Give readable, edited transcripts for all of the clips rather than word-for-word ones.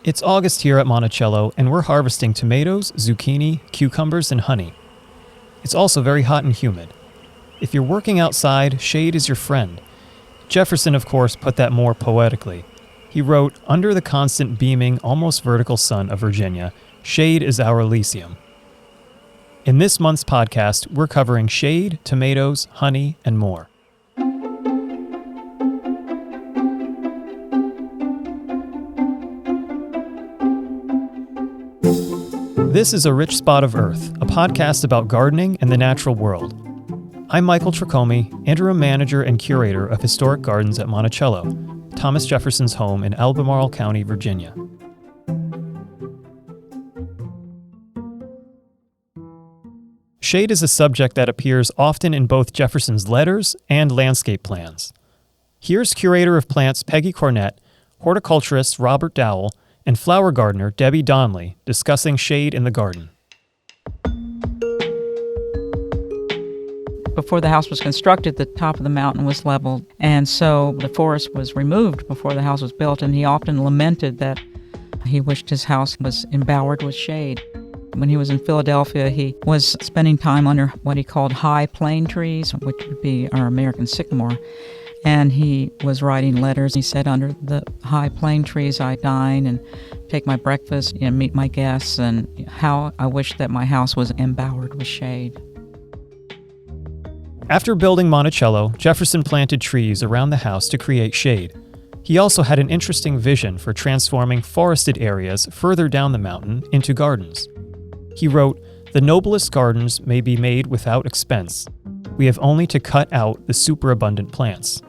It's August here at Monticello, and we're harvesting tomatoes, zucchini, cucumbers, and honey. It's also very hot and humid. If you're working outside, shade is your friend. Jefferson, of course, put that more poetically. He wrote, "Under the constant beaming, almost vertical sun of Virginia, shade is our Elysium." In this month's podcast, we're covering shade, tomatoes, honey, and more. This is A Rich Spot of Earth, a podcast about gardening and the natural world. I'm Michael Tricomi, interim manager and curator of historic gardens at Monticello, Thomas Jefferson's home in Albemarle County, Virginia. Shade is a subject that appears often in both Jefferson's letters and landscape plans. Here's curator of plants Peggy Cornett, horticulturist Robert Dowell, and flower gardener Debbie Donnelly discussing shade in the garden. Before the house was constructed, the top of the mountain was leveled, and so the forest was removed before the house was built, and he often lamented that he wished his house was embowered with shade. When he was in Philadelphia, he was spending time under what he called high plane trees, which would be our American sycamore. And he was writing letters. He said, "Under the high plane trees I dine and take my breakfast and meet my guests, and how I wish that my house was embowered with shade." After building Monticello, Jefferson planted trees around the house to create shade. He also had an interesting vision for transforming forested areas further down the mountain into gardens. He wrote, "The noblest gardens may be made without expense. We have only to cut out the superabundant plants."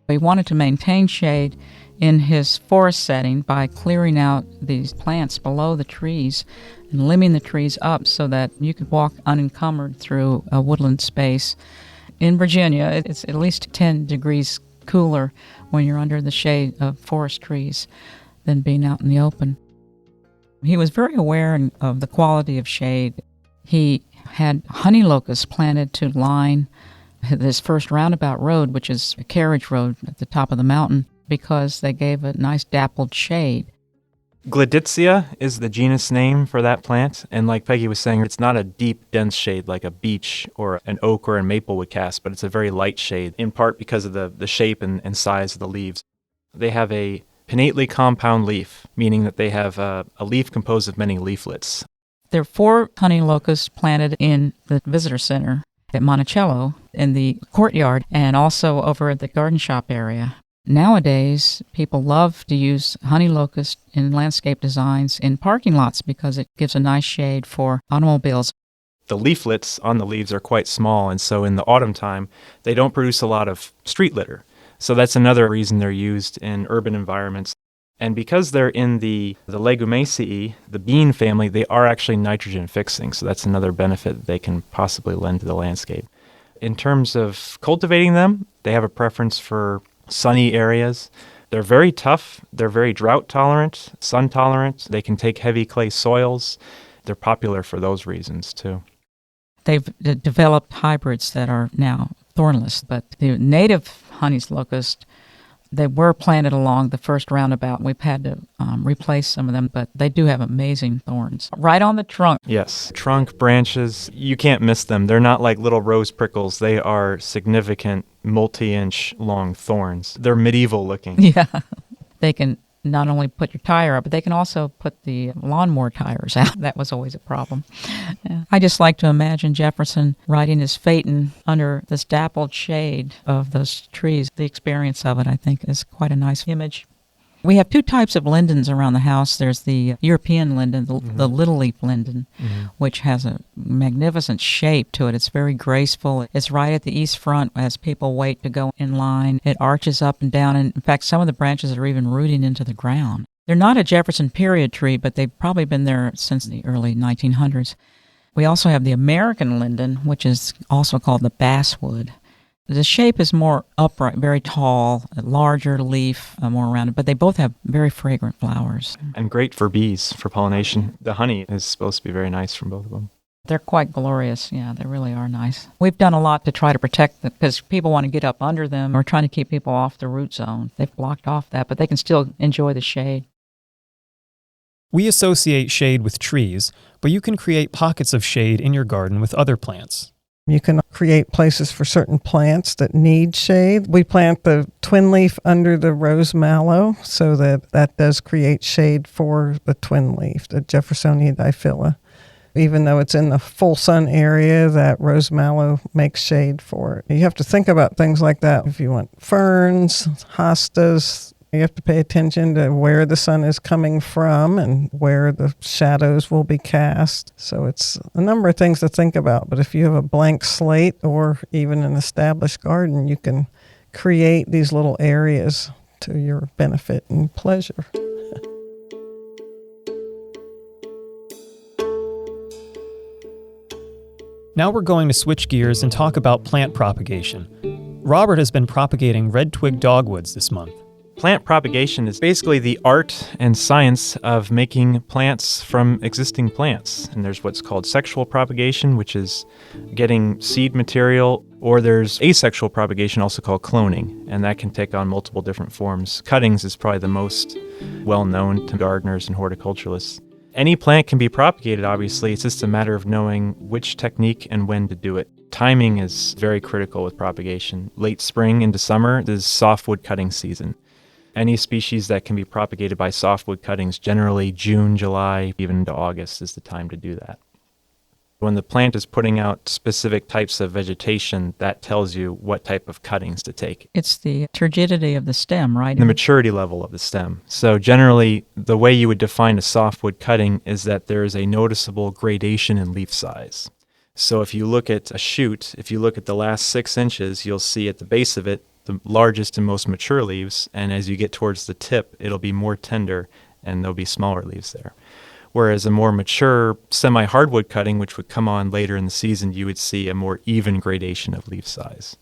He wanted to maintain shade in his forest setting by clearing out these plants below the trees and limbing the trees up so that you could walk unencumbered through a woodland space. In Virginia, it's at least 10 degrees cooler when you're under the shade of forest trees than being out in the open. He was very aware of the quality of shade. He had honey locusts planted to line this first roundabout road, which is a carriage road at the top of the mountain, because they gave a nice dappled shade. Gleditsia is the genus name for that plant, and like Peggy was saying, it's not a deep, dense shade like a beech or an oak or a maple would cast, but it's a very light shade, in part because of the shape and size of the leaves. They have a pinnately compound leaf, meaning that they have a leaf composed of many leaflets. There are 4 honey locusts planted in the visitor center at Monticello, in the courtyard, and also over at the garden shop area. Nowadays, people love to use honey locust in landscape designs in parking lots because it gives a nice shade for automobiles. The leaflets on the leaves are quite small, and so in the autumn time, they don't produce a lot of street litter. So that's another reason they're used in urban environments. And because they're in the Legumiaceae, the bean family, they are actually nitrogen fixing, so that's another benefit that they can possibly lend to the landscape. In terms of cultivating them, they have a preference for sunny areas. They're very tough, they're very drought tolerant, sun tolerant, they can take heavy clay soils. They're popular for those reasons too. They've developed hybrids that are now thornless, but the native honey locust, they were planted along the first roundabout. We've had to replace some of them, but they do have amazing thorns. Right on the trunk. Yes, trunk, branches, you can't miss them. They're not like little rose prickles. They are significant multi-inch long thorns. They're medieval looking. Yeah. They can not only put your tire up, but they can also put the lawnmower tires out. That was always a problem. Yeah. I just like to imagine Jefferson riding his phaeton under this dappled shade of those trees. The experience of it, I think, is quite a nice image. We have 2 types of lindens around the house. There's the European linden, the little leaf linden, which has a magnificent shape to it. It's very graceful. It's right at the east front as people wait to go in line. It arches up and down, and in fact, some of the branches are even rooting into the ground. They're not a Jefferson period tree, but they've probably been there since the early 1900s. We also have the American linden, which is also called the basswood. The shape is more upright, very tall, a larger leaf, more rounded, but they both have very fragrant flowers. And great for bees, for pollination. The honey is supposed to be very nice from both of them. They're quite glorious. Yeah, they really are nice. We've done a lot to try to protect them because people want to get up under them. We're trying to keep people off the root zone. They've blocked off that, but they can still enjoy the shade. We associate shade with trees, but you can create pockets of shade in your garden with other plants. You can create places for certain plants that need shade. We plant the twin leaf under the rose mallow so that does create shade for the twin leaf, the Jeffersonia diphylla. Even though it's in the full sun area, that rose mallow makes shade for it. You have to think about things like that. If you want ferns, hostas, you have to pay attention to where the sun is coming from and where the shadows will be cast. So it's a number of things to think about. But if you have a blank slate or even an established garden, you can create these little areas to your benefit and pleasure. Now we're going to switch gears and talk about plant propagation. Robert has been propagating red twig dogwoods this month. Plant propagation is basically the art and science of making plants from existing plants. And there's what's called sexual propagation, which is getting seed material, or there's asexual propagation, also called cloning, and that can take on multiple different forms. Cuttings is probably the most well-known to gardeners and horticulturalists. Any plant can be propagated, obviously. It's just a matter of knowing which technique and when to do it. Timing is very critical with propagation. Late spring into summer is softwood cutting season. Any species that can be propagated by softwood cuttings, generally June, July, even into August is the time to do that. When the plant is putting out specific types of vegetation, that tells you what type of cuttings to take. It's the turgidity of the stem, right? The maturity level of the stem. So generally, the way you would define a softwood cutting is that there is a noticeable gradation in leaf size. So if you look at a shoot, if you look at the last 6 inches, you'll see at the base of it the largest and most mature leaves, and as you get towards the tip, it'll be more tender and there'll be smaller leaves there. Whereas a more mature semi-hardwood cutting, which would come on later in the season, you would see a more even gradation of leaf size.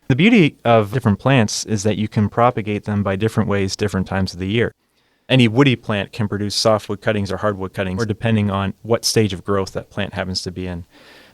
The beauty of different plants is that you can propagate them by different ways, different times of the year. Any woody plant can produce softwood cuttings or hardwood cuttings, or depending on what stage of growth that plant happens to be in.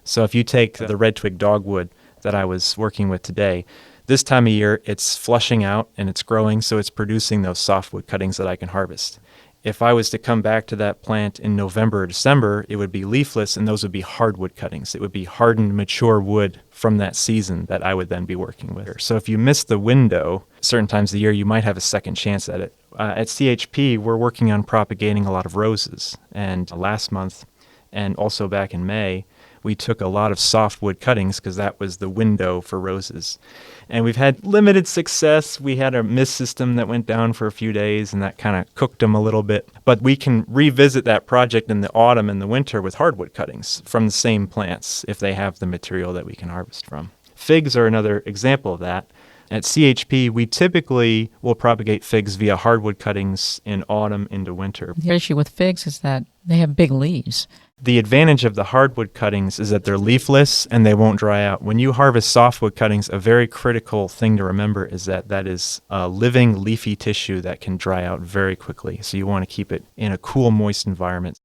So if you take the red twig dogwood that I was working with today, this time of year it's flushing out and it's growing, so it's producing those softwood cuttings that I can harvest. If I was to come back to that plant in November or December, it would be leafless, and those would be hardwood cuttings. It would be hardened, mature wood from that season that I would then be working with. So if you miss the window, certain times of the year, you might have a second chance at it. At CHP, we're working on propagating a lot of roses. And last month, and also back in May, we took a lot of softwood cuttings because that was the window for roses. And we've had limited success. We had a mist system that went down for a few days, and that kind of cooked them a little bit. But we can revisit that project in the autumn and the winter with hardwood cuttings from the same plants if they have the material that we can harvest from. Figs are another example of that. At CHP, we typically will propagate figs via hardwood cuttings in autumn into winter. The issue with figs is that they have big leaves. The advantage of the hardwood cuttings is that they're leafless and they won't dry out. When you harvest softwood cuttings, a very critical thing to remember is that that is a living leafy tissue that can dry out very quickly. So you want to keep it in a cool, moist environment.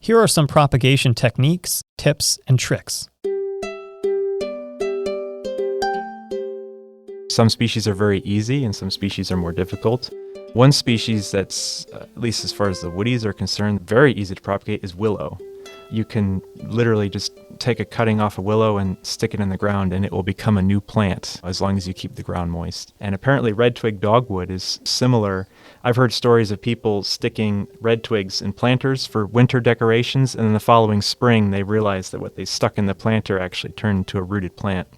Here are some propagation techniques, tips, and tricks. Some species are very easy and some species are more difficult. One species that's, at least as far as the woodies are concerned, very easy to propagate is willow. You can literally just take a cutting off a willow and stick it in the ground and it will become a new plant as long as you keep the ground moist. And apparently red twig dogwood is similar. I've heard stories of people sticking red twigs in planters for winter decorations, and in the following spring they realized that what they stuck in the planter actually turned into a rooted plant.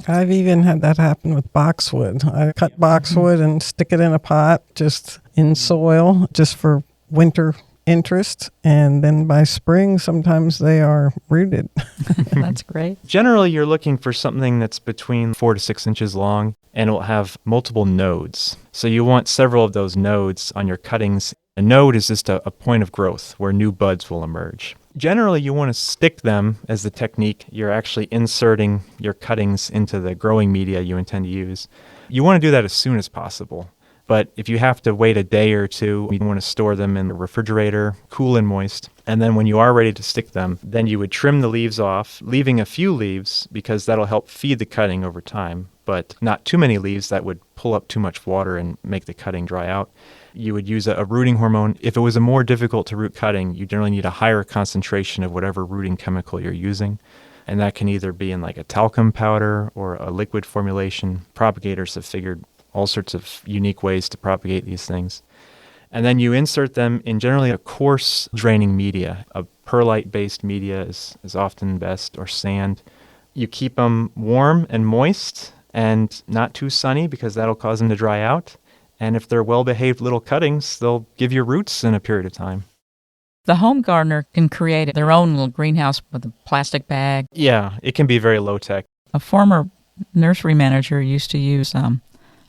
I've even had that happen with boxwood. I cut boxwood and stick it in a pot just in soil just for winter interest, and then by spring sometimes they are rooted. That's great. Generally you're looking for something that's between 4 to 6 inches long and it will have multiple nodes. So you want several of those nodes on your cuttings. A node is just a point of growth where new buds will emerge. Generally, you want to stick them as the technique. You're actually inserting your cuttings into the growing media you intend to use. You want to do that as soon as possible. But if you have to wait a day or two, you want to store them in the refrigerator, cool and moist. And then when you are ready to stick them, then you would trim the leaves off, leaving a few leaves because that'll help feed the cutting over time, but not too many leaves that would pull up too much water and make the cutting dry out. You would use a rooting hormone. If it was a more difficult to root cutting, you generally need a higher concentration of whatever rooting chemical you're using. And that can either be in like a talcum powder or a liquid formulation. Propagators have figured all sorts of unique ways to propagate these things. And then you insert them in generally a coarse draining media. A perlite-based media is often best, or sand. You keep them warm and moist and not too sunny because that'll cause them to dry out. And if they're well-behaved little cuttings, they'll give you roots in a period of time. The home gardener can create their own little greenhouse with a plastic bag. Yeah, it can be very low-tech. A former nursery manager used to use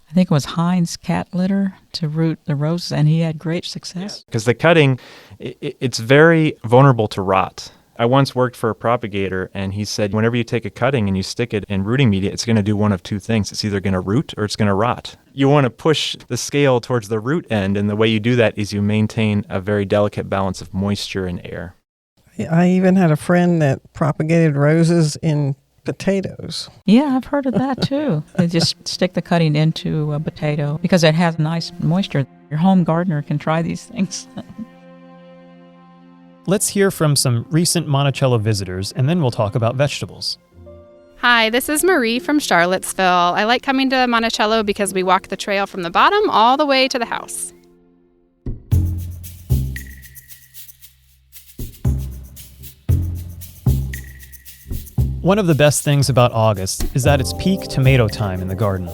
I think it was Heinz cat litter to root the roses, and he had great success. Because the cutting, it's very vulnerable to rot. I once worked for a propagator, and he said whenever you take a cutting and you stick it in rooting media, it's going to do one of two things. It's either going to root or it's going to rot. You want to push the scale towards the root end, and the way you do that is you maintain a very delicate balance of moisture and air. I even had a friend that propagated roses in potatoes. Yeah, I've heard of that too. They just stick the cutting into a potato because it has nice moisture. Your home gardener can try these things. Let's hear from some recent Monticello visitors, and then we'll talk about vegetables. Hi, this is Marie from Charlottesville. I like coming to Monticello because we walk the trail from the bottom all the way to the house. One of the best things about August is that it's peak tomato time in the garden.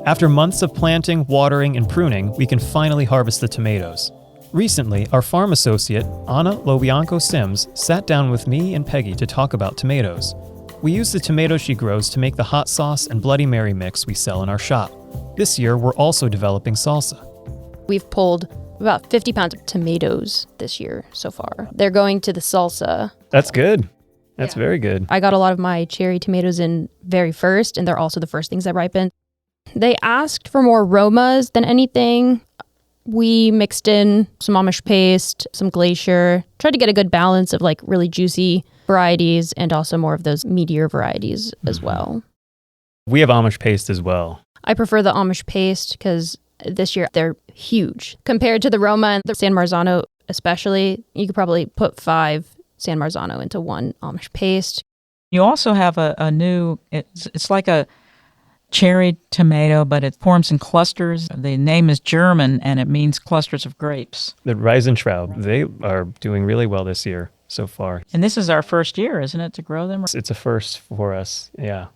After months of planting, watering, and pruning, we can finally harvest the tomatoes. Recently, our farm associate, Anna Lobianco Sims, sat down with me and Peggy to talk about tomatoes. We use the tomatoes she grows to make the hot sauce and Bloody Mary mix we sell in our shop. This year, we're also developing salsa. We've pulled about 50 pounds of tomatoes this year so far. They're going to the salsa. That's good. That's very good. I got a lot of my cherry tomatoes in very first, and they're also the first things that ripen. They asked for more aromas than anything. We mixed in some Amish paste, some glacier, tried to get a good balance of like really juicy varieties and also more of those meatier varieties as well. We have Amish paste as well. I prefer the Amish paste because this year they're huge. Compared to the Roma and the San Marzano especially, you could probably put 5 San Marzano into one Amish paste. You also have a new, it's like a cherry tomato, but it forms in clusters. The name is German, and it means clusters of grapes. The Reisentraub, they are doing really well this year so far. And this is our first year, isn't it, to grow them? It's a first for us, yeah.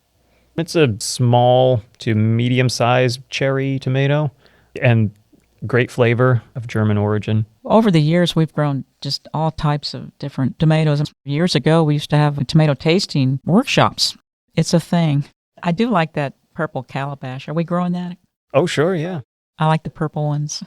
It's a small to medium-sized cherry tomato and great flavor of German origin. Over the years, we've grown just all types of different tomatoes. Years ago, we used to have tomato tasting workshops. It's a thing. I do like that purple calabash. Are we growing that? Oh, sure, yeah. I like the purple ones.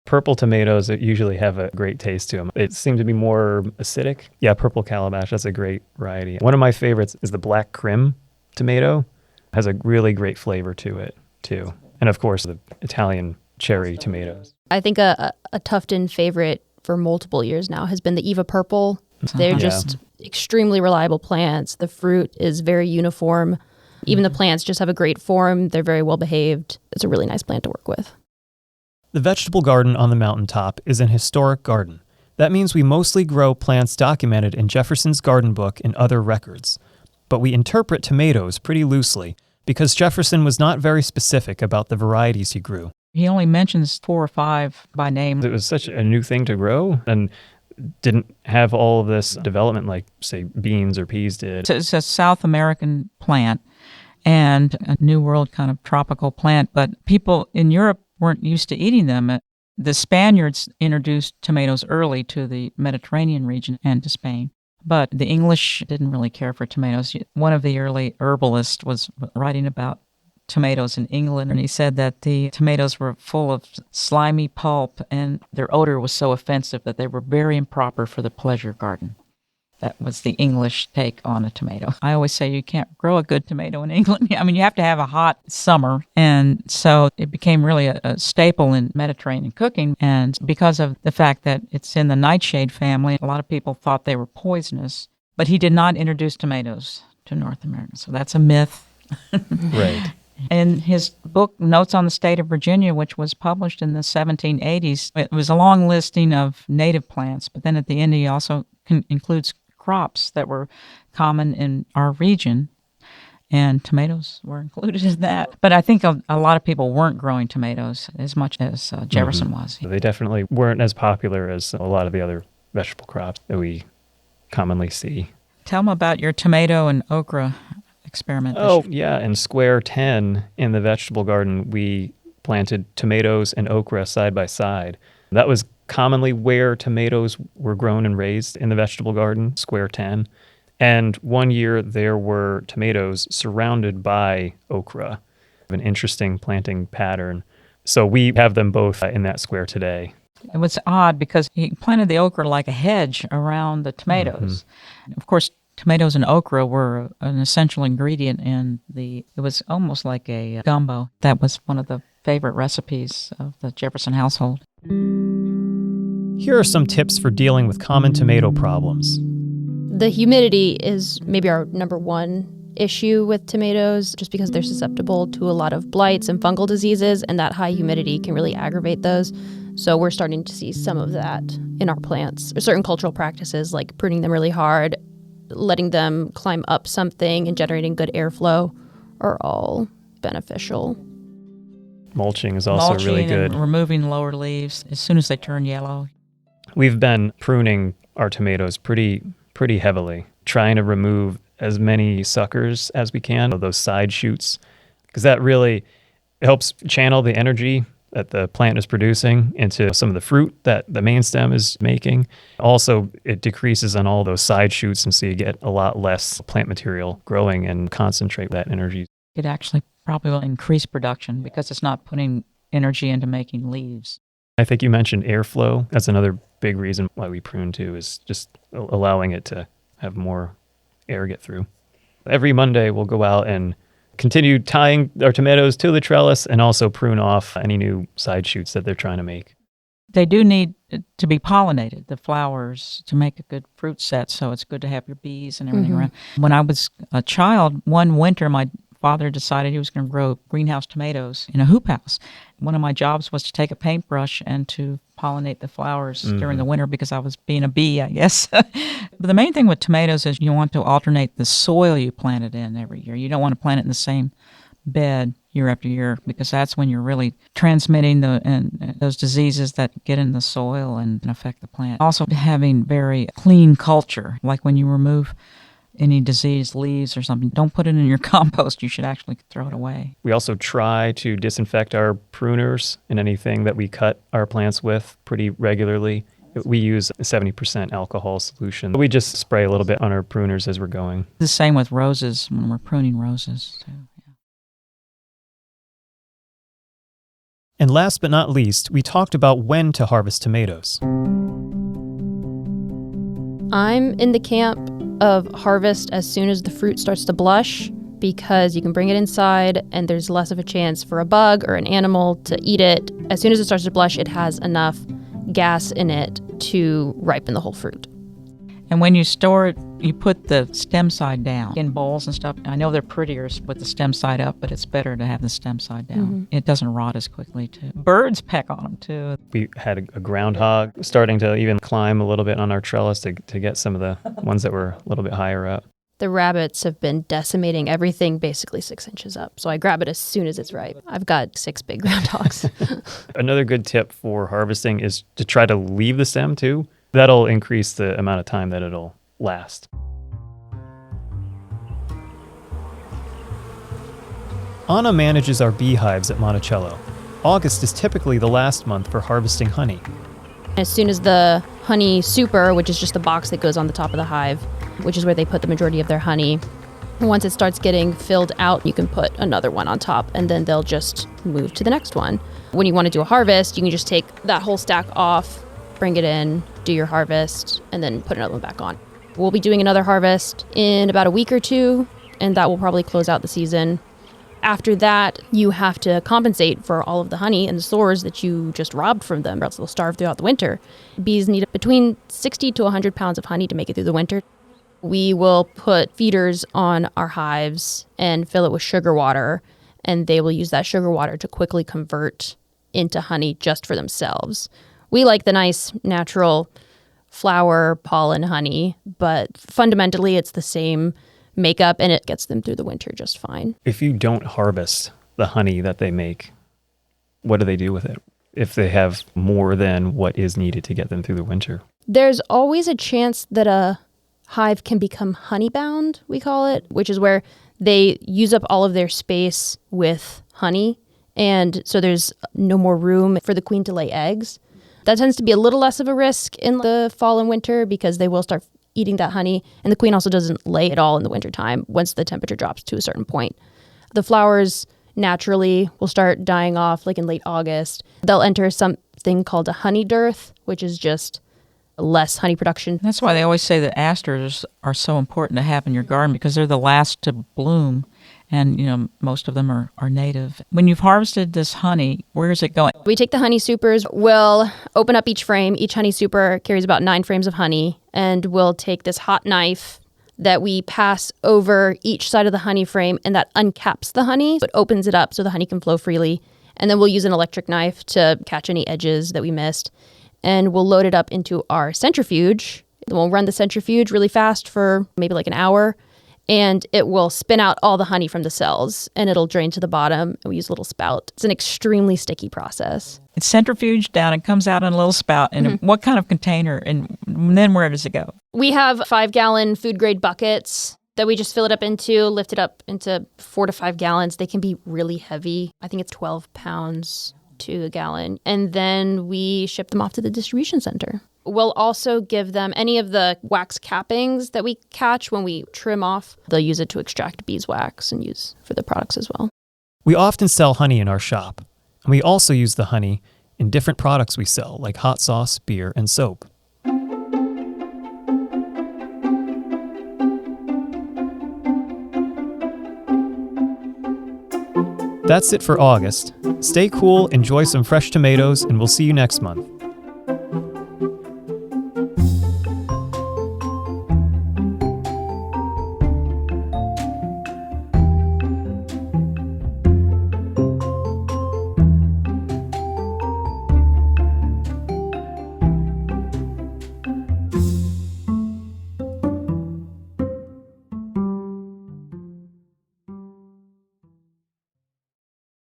Purple tomatoes that usually have a great taste to them. It seems to be more acidic. Yeah, purple calabash, that's a great variety. One of my favorites is the black Krim tomato. It has a really great flavor to it, too. And of course, the Italian cherry tomatoes. I think a Tufton favorite for multiple years now has been the Eva Purple. They're just extremely reliable plants. The fruit is very uniform. Even the plants just have a great form. They're very well behaved. It's a really nice plant to work with. The vegetable garden on the mountaintop is an historic garden. That means we mostly grow plants documented in Jefferson's garden book and other records. But we interpret tomatoes pretty loosely because Jefferson was not very specific about the varieties he grew. He only mentions 4 or 5 by name. It was such a new thing to grow and didn't have all of this development like, say, beans or peas did. It's a South American plant and a New World kind of tropical plant, but people in Europe weren't used to eating them. The Spaniards introduced tomatoes early to the Mediterranean region and to Spain, but the English didn't really care for tomatoes. One of the early herbalists was writing about tomatoes in England, and he said that the tomatoes were full of slimy pulp and their odor was so offensive that they were very improper for the pleasure garden. That was the English take on a tomato. I always say you can't grow a good tomato in England. I mean, you have to have a hot summer. And so it became really a staple in Mediterranean cooking. And because of the fact that it's in the nightshade family, a lot of people thought they were poisonous. But he did not introduce tomatoes to North America. So that's a myth. Right. In his book, Notes on the State of Virginia, which was published in the 1780s, it was a long listing of native plants. But then at the end, he also includes crops that were common in our region, and tomatoes were included in that. But I think a lot of people weren't growing tomatoes as much as Jefferson was. They definitely weren't as popular as a lot of the other vegetable crops that we commonly see. Tell them about your tomato and okra experiment. Oh, yeah. In Square 10 in the vegetable garden, we planted tomatoes and okra side by side. That was commonly where tomatoes were grown and raised in the vegetable garden, Square 10. And one year there were tomatoes surrounded by okra, an interesting planting pattern. So we have them both in that square today. It was odd because he planted the okra like a hedge around the tomatoes. Mm-hmm. Of course, tomatoes and okra were an essential ingredient in it was almost like a gumbo. That was one of the favorite recipes of the Jefferson household. Here are some tips for dealing with common tomato problems. The humidity is maybe our number one issue with tomatoes, just because they're susceptible to a lot of blights and fungal diseases, and that high humidity can really aggravate those. So we're starting to see some of that in our plants. Certain cultural practices like pruning them really hard, letting them climb up something, and generating good airflow are all beneficial. Mulching is also really good. And removing lower leaves as soon as they turn yellow. We've been pruning our tomatoes pretty heavily, trying to remove as many suckers as we can, those side shoots, because that really helps channel the energy that the plant is producing into some of the fruit that the main stem is making. Also, it decreases on all those side shoots, and so you get a lot less plant material growing and concentrate that energy. It actually probably will increase production because it's not putting energy into making leaves. I think you mentioned airflow. That's another big reason why we prune too, is just allowing it to have more air get through. Every Monday we'll go out and continue tying our tomatoes to the trellis and also prune off any new side shoots that they're trying to make. They do need to be pollinated, the flowers, to make a good fruit set, so it's good to have your bees and everything around. When I was a child, one winter my father decided he was going to grow greenhouse tomatoes in a hoop house. One of my jobs was to take a paintbrush and to pollinate the flowers during the winter because I was being a bee, I guess. But the main thing with tomatoes is you want to alternate the soil you plant it in every year. You don't want to plant it in the same bed year after year, because that's when you're really transmitting those diseases that get in the soil and affect the plant. Also, having very clean culture, like when you remove any diseased leaves or something, don't put it in your compost. You should actually throw it away. We also try to disinfect our pruners and anything that we cut our plants with pretty regularly. We use a 70% alcohol solution. We just spray a little bit on our pruners as we're going. The same with roses when we're pruning roses too. And last but not least, we talked about when to harvest tomatoes. I'm in the camp of harvest as soon as the fruit starts to blush, because you can bring it inside and there's less of a chance for a bug or an animal to eat it. As soon as it starts to blush, it has enough gas in it to ripen the whole fruit. And when you store it, you put the stem side down in bowls and stuff. I know they're prettier with the stem side up, but it's better to have the stem side down. It doesn't rot as quickly, too. Birds peck on them, too. We had a groundhog starting to even climb a little bit on our trellis to get some of the ones that were a little bit higher up. The rabbits have been decimating everything basically 6 inches up. So I grab it as soon as it's ripe. I've got 6 big groundhogs. Another good tip for harvesting is to try to leave the stem, too. That'll increase the amount of time that it'll last. Anna manages our beehives at Monticello. August is typically the last month for harvesting honey. As soon as the honey super, which is just the box that goes on the top of the hive, which is where they put the majority of their honey, once it starts getting filled out, you can put another one on top, and then they'll just move to the next one. When you want to do a harvest, you can just take that whole stack off, bring it in, do your harvest, and then put another one back on. We'll be doing another harvest in about a week or two, and that will probably close out the season. After that, you have to compensate for all of the honey and the stores that you just robbed from them, or else they'll starve throughout the winter. Bees need between 60 to 100 pounds of honey to make it through the winter. We will put feeders on our hives and fill it with sugar water, and they will use that sugar water to quickly convert into honey just for themselves. We like the nice natural flower, pollen, honey, but fundamentally it's the same makeup and it gets them through the winter just fine. If you don't harvest the honey that they make, what do they do with it if they have more than what is needed to get them through the winter? There's always a chance that a hive can become honey-bound, we call it, which is where they use up all of their space with honey, and so there's no more room for the queen to lay eggs. That tends to be a little less of a risk in the fall and winter because they will start eating that honey, and the queen also doesn't lay at all in the wintertime once the temperature drops to a certain point. The flowers naturally will start dying off like in late August. They'll enter something called a honey dearth, which is just less honey production. That's why they always say that asters are so important to have in your garden because they're the last to bloom. And, most of them are native. When you've harvested this honey, where is it going? We take the honey supers, we'll open up each frame. Each honey super carries about 9 frames of honey. And we'll take this hot knife that we pass over each side of the honey frame, and that uncaps the honey. It opens it up so the honey can flow freely. And then we'll use an electric knife to catch any edges that we missed. And we'll load it up into our centrifuge. We'll run the centrifuge really fast for maybe like an hour. And it will spin out all the honey from the cells, and it'll drain to the bottom, and we use a little spout. It's an extremely sticky process. It's centrifuged down, it comes out in a little spout. And what kind of container? And then where does it go? We have 5-gallon food-grade buckets that we just fill it up into, lift it up into 4 to 5 gallons. They can be really heavy. I think it's 12 pounds to a gallon. And then we ship them off to the distribution center. We'll also give them any of the wax cappings that we catch when we trim off. They'll use it to extract beeswax and use for the products as well. We often sell honey in our shop, and we also use the honey in different products we sell, like hot sauce, beer, and soap. That's it for August. Stay cool, enjoy some fresh tomatoes, and we'll see you next month.